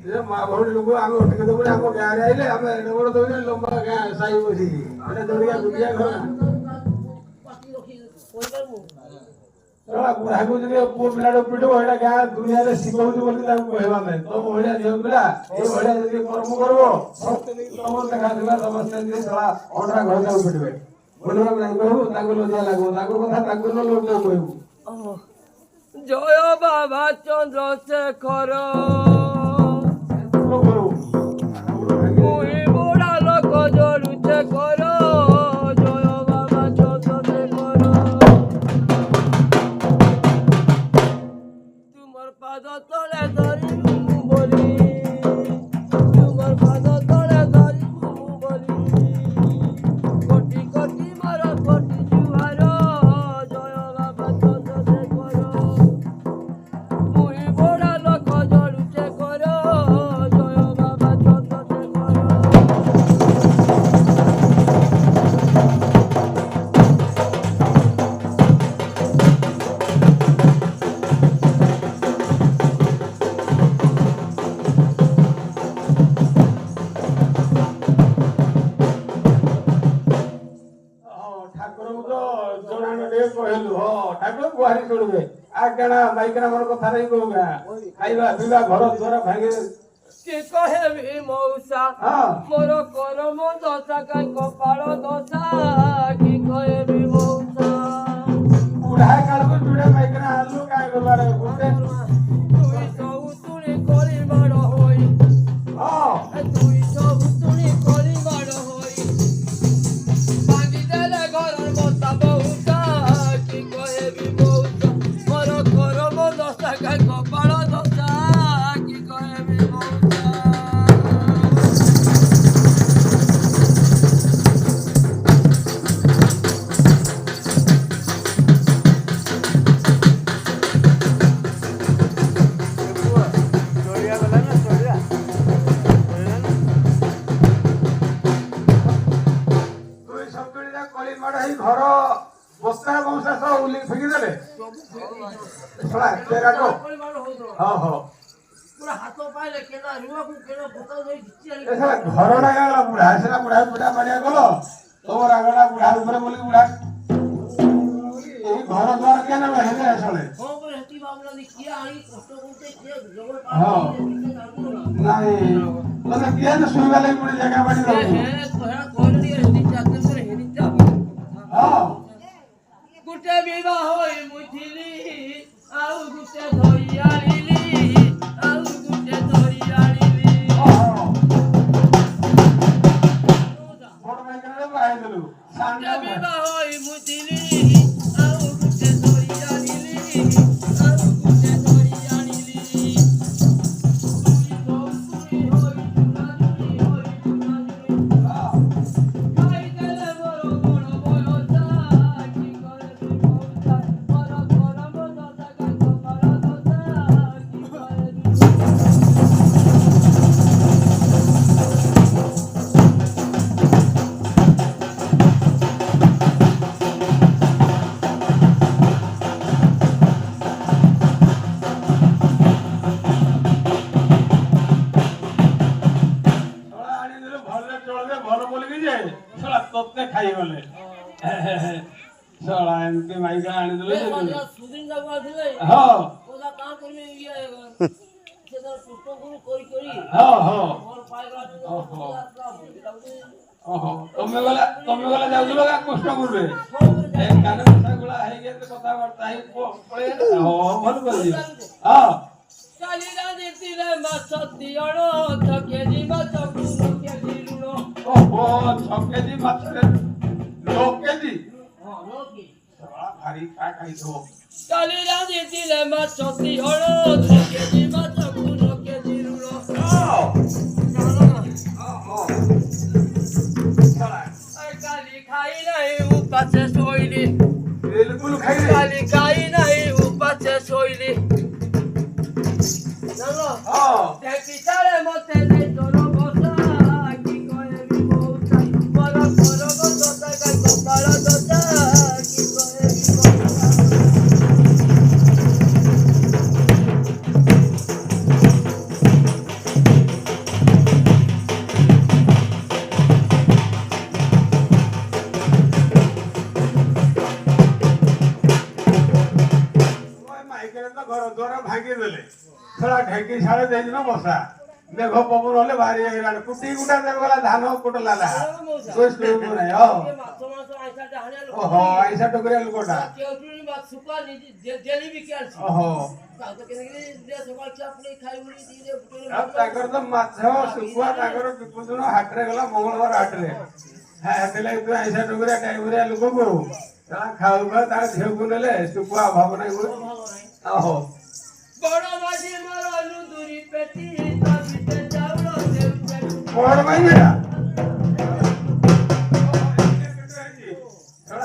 ये माँ भौणी लोग आगे उठ के तो बोले हमको गाँव रे आइले हमें नंबर तो ये लंबा गाँव साई बसी अरे दुनिया दुनिया घर बुढ़ा को जब पुओ पिला पिटो एटा गाँव दुनिया रे शिखौ जो बोली ताको कहबा में तो भौणिया देव पिला ए भौणिया जदी कर्म करबो सब तमो देखा दिला समस्त जे साला ओडरा घर जाऊ पिटबे बोलबा नहीं कहू ताको लजिया लागो ताको कथा ताको न लोग कहू जय बाबा चंद्रशेखर मुई बुढ़ा लोक जड़ुचे कर जय बाबा चंद्रशेखर तुमर पाद तले धरी बोली तुमर पाद तले धरी बोली कोटि कोटि मार कोटि जुहार जय बाबा चंद्रशेखर मुई बुढ़ा लोक जड़ुचे कर जय बाबा चंद्रशेखर ठाकुर तो जोड़ान डे कहलु हो ठाकुर गुहारी छोड़बे आ केना माइकरा मन कथा नहीं कहूगा खाइबा पीबा घर द्वार भांगे कि कहेबी मौसा मोर करम दशा काई कपाल दशा कि कहेबी मौसा बुढ़ा काल को जुड़े माइकरा आलू काय करबारे गुटे तुई सब तुनी करी मार होई तुई सब तुनी करी मार होई भांगी देले घरर मता बहुता कि कहेबी मौसा मोर करम दशा काई कपाल दशा कि कहेबी मौसा तुई सब तुड़ी कली माड़ाई घर बस्ता बंशा सब उली फेंकी देले थोड़ा तेरा को हां हां पूरा हाथ पाइले केना रुआ को केना भूता दे खिची आली ऐसा घर ना गला बुढ़ा सेना बुढ़ा बुढ़ा मारिया गलो तोर आगला बुढ़ा ऊपर बोली बुढ़ा ए घर द्वार केना हेले असले हो पर हती मामला दी किया आनी कष्ट करते के जबर हां नहीं तने केन सुईवा ले पुणी जगह बाड़ी हे तोहरा कोलडी हती चाकर कर हेरी जा हां गुटे विवाह होई मुथिली आउ गुटे धोई आलिली आउ गुटे धोई आलिली फोटो में करे बाई देलु गुटे विवाह होई मुथिली आउ गुटे धोई आलिली आउ गुटे धोई आलिली तुई तो तुई होई तुनाली होई तुनाली खाई देले मोर मोर बोलता कि करे बोलता मोर मोर बोलता का कपाल दोता कि करे थोड़ा आनी देलु भले चलबे भल बोली कि जे थोड़ा तत्ते खाई गले थोड़ा इनके माइका आनी देलु ए सुदिन जावा दिले हां ओदा का करबे ये सेदा सुतो गुरु कोई कोई हां हां और पाइला ओहो ओहो तमे गला जाउलो का कष्ट करबे ए काने भाषा गुला हे गे तो कथा वार्ता हे पळे हो भल कर दियो हां काली रानी तिले माछ दियणो थके जी माछ कुनो के दिलुनो ओहो छके दी माछरे लोके दी हां लोकी थोड़ा भारी का खाई दो काली रानी तिले माछ दियणो थके जी माछ कुनो के दिलुनो काली खाई नहीं उपासे सोईली बिल्कुल खाई काली खाई नहीं उपासे सोईली चलो देखी चाले मते नहीं तोरो बसा की कोए भी बहुत मोर मोर बसा का कपाल दसा की कोए भी बहुत ଛଡ଼ା ଢେକି ଛାଡ଼େ ଦେଇଛି ନା ବର୍ଷା ମେଘ ପବନ ହେଲେ ଭାରି ହେଇଗଲାଣି କୁଟି କୁଟା ଦେବ ଗଲା ଧାନ କୁଟଲା ଲା ତୁ ଶୋଇବୁ ନାହିଁ ଓହୋ ଆଇସା ଟୋକରିଆ ଲୋକଟା ଓହୋ ତାଙ୍କର ତ ମାଛ ଶୁଖୁଆ ତାଙ୍କର ବିକୁଦିନ ହାଟରେ ଗଲା ମଙ୍ଗଳବାର ହାଟରେ ହେଥିଲାଗି ତୁ ଆଇସା ଟୋକରିଆ ଟାଇମରିଆ ଲୋକକୁ ତାହା ଖାଉ ଖାଉ ତାଙ୍କ ଝିଅକୁ ନେଲେ ଶୁଖୁଆ ଅଭାବ ନାହିଁ ଓହୋ ବଡ ଭାଇ ଏଟା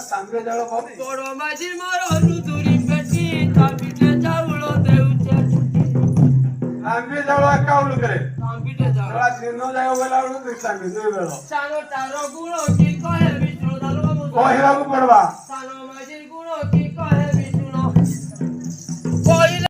ତାମ୍ବେ ଜଳ କବି ବଡ ମାଝି ମୋର ରୁଦୁରି ପେଟି ତା ପିଠେ ଚାଉଳ ଦେଉଛେ ତାମ୍ବେ ଜଳ ଏକାଉଣ୍ଟ କରେ ତାମ୍ବିଟେ ଚାଉଳ ଦିନ ଯାକ ଗଲା ବେଳକୁ ଦୁଇ ତାମ୍ବେ ଦୁଇ ବେଳ ସାନ ତାର ଗୁଣ କି କହେ ବିଷ୍ଣୁ ଦାଲ କହିବାକୁ ପଡବା ସାନ ମାଝି ଗୁଣ କି କହେ